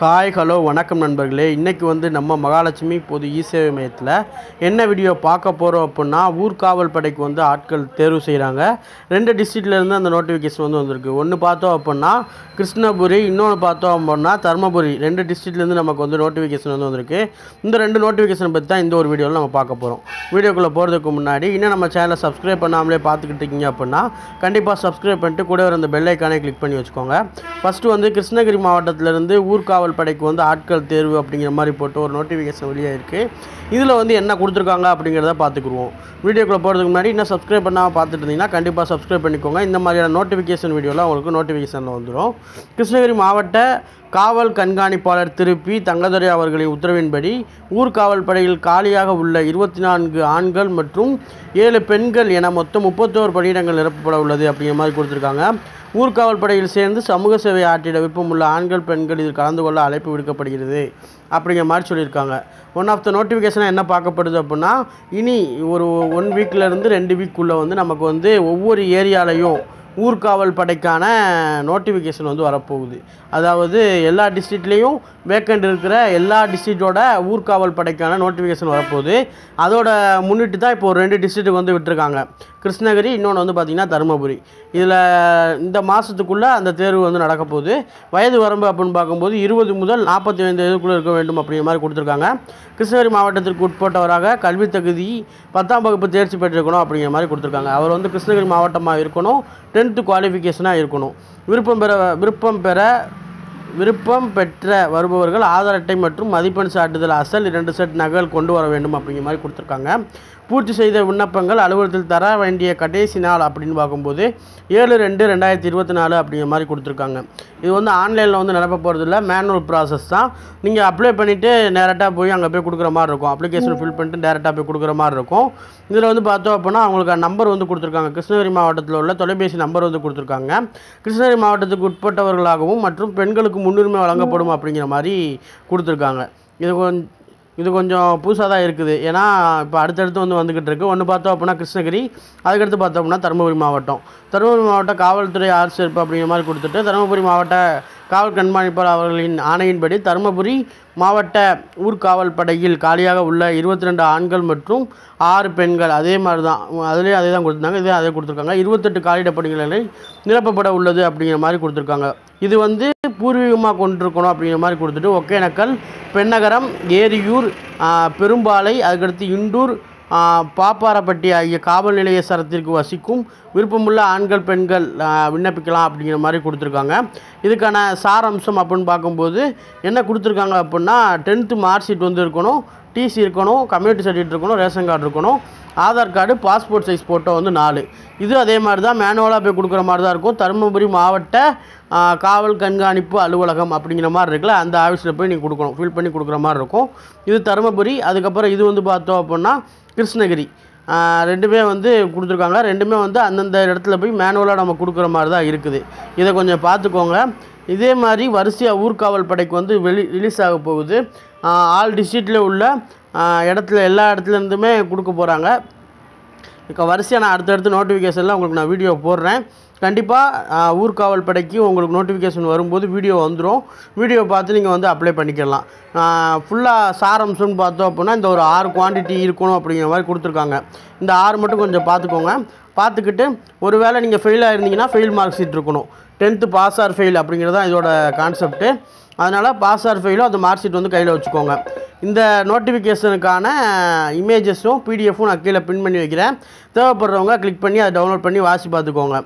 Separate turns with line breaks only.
Hi hello வணக்கம் நண்பர்களே. இன்றைக்கி வந்து நம்ம மகாலட்சுமி பொது இ-சேவை மையத்தில் என்ன வீடியோ பார்க்க போகிறோம் அப்படின்னா, ஊர்காவல் படைக்கு வந்து ஆட்கள் தேர்வு செய்கிறாங்க. 2 டிஸ்ட்ரிக்ட்லேருந்து அந்த நோட்டிஃபிகேஷன் வந்திருக்கு. ஒன்று பார்த்தோம் அப்படின்னா கிருஷ்ணகிரி, இன்னொன்று பார்த்தோம் அப்படின்னா தருமபுரி. 2 டிஸ்ட்ரிக்ட்லேருந்து நமக்கு வந்து நோட்டிஃபிகேஷன் வந்திருக்கு. இந்த 2 நோட்டிஃபிகேஷன் பற்றி தான் இந்த ஒரு வீடியோவில் நம்ம பார்க்க போகிறோம். வீடியோக்குள்ளே போகிறதுக்கு முன்னாடி இன்னும் நம்ம சேனலை சப்ஸ்கிரைப் பண்ணாமலே பார்த்துக்கிட்டு இருக்கீங்க அப்படின்னா கண்டிப்பாக சப்ஸ்கிரைப் பண்ணிட்டு கூட வர அந்த பெல் ஐக்கானே கிளிக் பண்ணி வச்சுக்கோங்க. ஃபஸ்ட்டு வந்து கிருஷ்ணகிரி மாவட்டத்திலேருந்து ஊர்காவல் படைக்கு வந்து ஆட்கள் தேர்வு அப்படிங்கிற மாதிரி போட்டு ஒரு நோட்டிஃபிகேஷன் வெளியாக இருக்குது. இதில் வந்து என்ன கொடுத்துருக்காங்க அப்படிங்கிறத பார்த்துக்குருவோம். வீடியோக்குள்ளே போகிறதுக்கு முன்னாடி இன்னும் சப்ஸ்கிரைப் பண்ணாமல் பார்த்துட்டு இருந்தீங்கன்னா கண்டிப்பாக சப்ஸ்கிரைப் பண்ணிக்கோங்க. இந்த மாதிரியான நோட்டிஃபிகேஷன் வீடியோலாம் உங்களுக்கு நோட்டிஃபிகேஷனில் வந்துடும். கிருஷ்ணகிரி மாவட்ட காவல் கண்காணிப்பாளர் திரு பி. தங்கதுரை அவர்களின் உத்தரவின்படி ஊர்காவல் படையில் காலியாக உள்ள 24 ஆண்கள் மற்றும் 7 பெண்கள் என மொத்தம் 31 பணியிடங்கள் நிரப்பப்பட உள்ளது அப்படிங்கிற மாதிரி கொடுத்துருக்காங்க. ஊர்காவல் படையில் சேர்ந்து சமூக சேவை ஆற்றிட விருப்பமுள்ள ஆண்கள் பெண்கள் இதில் கலந்து கொள்ள அழைப்பு விடுக்கப்படுகிறது அப்படிங்கிற மாதிரி சொல்லியிருக்காங்க. ஒன் ஆஃப் த நோட்டிஃபிகேஷனாக என்ன பார்க்கப்படுது அப்படின்னா, இனி ஒரு 1 வீக்லேருந்து 2 வீக்குள்ளே வந்து நமக்கு வந்து ஒவ்வொரு ஏரியாலையும் ஊர்காவல் படைக்கான நோட்டிஃபிகேஷன் வந்து வரப்போகுது. அதாவது எல்லா டிஸ்ட்ரிக்ட்லேயும் வேக்கண்ட் இருக்கிற எல்லா டிஸ்ட்ரிக்டோட ஊர்காவல் படைக்கான நோட்டிஃபிகேஷன் வரப்போகுது. அதோட முன்னிட்டு தான் இப்போ 2 டிஸ்ட்ரிக்ட்டுக்கு வந்து விட்டுருக்காங்க. கிருஷ்ணகிரி, இன்னொன்று வந்து பார்த்திங்கன்னா தருமபுரி. இதில் இந்த மாதத்துக்குள்ளே அந்த தேர்வு வந்து நடக்க போகுது. வயது வரம்பு அப்படின்னு பார்க்கும்போது 20 முதல் 45 வயதுக்குள்ளே இருக்க வேண்டும் அப்படிங்கிற மாதிரி கொடுத்துருக்காங்க. கிருஷ்ணகிரி மாவட்டத்திற்கு உட்பட்டவராக கல்வி தகுதி 10ஆம் வகுப்பு தேர்ச்சி பெற்றிருக்கணும் அப்படிங்கிற மாதிரி கொடுத்துருக்காங்க. அவர் வந்து கிருஷ்ணகிரி மாவட்டமாக இருக்கணும், 10th குவாலிஃபிகேஷனாக இருக்கணும். விருப்பம் பெற்ற வருபவர்கள் ஆதார் அட்டை மற்றும் மதிப்பெண் சான்றிதழ் அசல் 2 செட் நகல் கொண்டு வர வேண்டும் அப்படிங்கிற மாதிரி கொடுத்துருக்காங்க. பூர்த்தி செய்த விண்ணப்பங்கள் அலுவலகத்தில் தர வேண்டிய கடைசி நாள் அப்படின்னு பார்க்கும்போது 7/2/2024 அப்படிங்கிற மாதிரி கொடுத்துருக்காங்க. இது வந்து ஆன்லைனில் வந்து நிரப்ப போகிறதில்ல, மேனுவல் ப்ராசஸ் தான். நீங்கள் அப்ளை பண்ணிவிட்டு டேரெக்டாக போய் அங்கே போய் கொடுக்குற மாதிரி இருக்கும். அப்ளிகேஷன் ஃபில் பண்ணிட்டு டேரெக்டாக போய் கொடுக்குற மாதிரி இருக்கும். இதில் வந்து பார்த்தோம் அப்படின்னா அவங்களுக்கு நம்பர் வந்து கொடுத்துருக்காங்க. கிருஷ்ணகிரி மாவட்டத்தில் உள்ள தொலைபேசி நம்பர் வந்து கொடுத்துருக்காங்க. கிருஷ்ணகிரி மாவட்டத்துக்கு உட்பட்டவர்களாகவும் மற்றும் பெண்களுக்கு முன்னுரிமை வழங்கப்படும் அப்படிங்கிற மாதிரி கொடுத்துருக்காங்க. இது கொஞ்சம் புதுசாக தான் இருக்குது. ஏன்னா இப்போ அடுத்தடுத்து வந்துக்கிட்டு இருக்குது. ஒன்று பார்த்தோம் அப்படின்னா கிருஷ்ணகிரி, அதுக்கடுத்து பார்த்தோம்னா தருமபுரி மாவட்ட காவல்துறை ஆட்சியர் அப்படிங்கிற மாதிரி கொடுத்துட்டு தருமபுரி மாவட்ட காவல் கண்காணிப்பாளர் அவர்களின் ஆணையின்படி தருமபுரி மாவட்ட ஊர்காவல் படையில் காலியாக உள்ள 22 ஆண்கள் மற்றும் 6 பெண்கள் அதே மாதிரி தான், அதுலேயும் அதே தான் கொடுத்துருந்தாங்க, அதே கொடுத்துருக்காங்க. 28 காலியிட பணிகளை நிரப்பப்பட உள்ளது அப்படிங்கிற மாதிரி கொடுத்துருக்காங்க. இது வந்து பூர்வீகமாக கொண்டிருக்கணும் அப்படிங்கிற மாதிரி கொடுத்துட்டு ஒகேனக்கல், பெண்ணகரம், ஏரியூர், பெரும்பாலை, அதுக்கடுத்து இண்டூர், பாப்பாரப்பட்டி ஆகிய காவல் நிலைய சரத்திற்கு வசிக்கும் விருப்பமுள்ள ஆண்கள் பெண்கள் விண்ணப்பிக்கலாம் அப்படிங்கிற மாதிரி கொடுத்துருக்காங்க. இதுக்கான சாரம்சம் அப்படின்னு பார்க்கும்போது என்ன கொடுத்துருக்காங்க அப்படின்னா, 10th மார்க் ஷீட் வந்து இருக்கணும், டிசி இருக்கணும், கம்யூனிட்டி சர்டிஃபிகேட் இருக்கணும், ரேஷன் கார்டு இருக்கணும், Aadhaar card, passport size photo வந்து 4. இது அதே மாதிரி தான் மேனுவலாக போய் கொடுக்குற மாதிரி தான் இருக்கும். தருமபுரி மாவட்ட காவல் கண்காணிப்பு அலுவலகம் அப்படிங்கிற மாதிரி இருக்குல்ல, அந்த ஆஃபீஸில் போய் நீங்கள் கொடுக்கணும், ஃபில் பண்ணி கொடுக்குற மாதிரி இருக்கும். இது தருமபுரி. அதுக்கப்புறம் இது வந்து பார்த்தோம் அப்படின்னா கிருஷ்ணகிரி. 2மே வந்து கொடுத்துருக்காங்க. 2மே வந்து அந்தந்த இடத்துல போய் மேனுவலாக நம்ம கொடுக்குற மாதிரி தான் இருக்குது. இதை கொஞ்சம் பார்த்துக்கோங்க. இதே மாதிரி வரிசையாக ஊர்காவல் படைக்கு வந்து ரிலீஸ் ஆக போகுது. ஆல் டிஸ்ட்ரிக்டில் உள்ள எல்லா இடத்துலேருந்துமே கொடுக்க போகிறாங்க. இப்போ வரிசையாக நான் அடுத்தடுத்து நோட்டிஃபிகேஷனில் உங்களுக்கு நான் வீடியோ போடுறேன். கண்டிப்பாக ஊர்காவல் படைக்கு உங்களுக்கு நோட்டிஃபிகேஷன் வரும்போது வீடியோ வந்துடும். வீடியோ பார்த்து நீங்கள் வந்து அப்ளை பண்ணிக்கலாம். ஃபுல்லாக சாரம்சம்னு பார்த்தோம் அப்படின்னா இந்த ஒரு 6 குவான்டிட்டி இருக்கணும் அப்படிங்கிற மாதிரி கொடுத்துருக்காங்க. இந்த 6 மட்டும் கொஞ்சம் பார்த்துக்கோங்க. பார்த்துக்கிட்டு ஒரு வேளை நீங்கள் ஃபெயில் ஆகிருந்தீங்கன்னா ஃபெயில் மார்க் ஷீட் இருக்கணும். 10th பாஸ் ஆர் ஃபெயில் அப்படிங்கிறது தான் இதோட கான்செப்ட்டு. அதனால் பாஸ் ஆர் ஃபெயிலும் அந்த மார்க் ஷீட் வந்து கையில் வச்சுக்கோங்க. இந்த நோட்டிஃபிகேஷனுக்கான இமேஜஸும் பிடிஎஃப்பும் நான் கீழே பின் பண்ணி வைக்கிறேன். தேவைப்படுறவங்க கிளிக் பண்ணி அதை டவுன்லோட் பண்ணி வாசி பார்த்துக்கோங்க.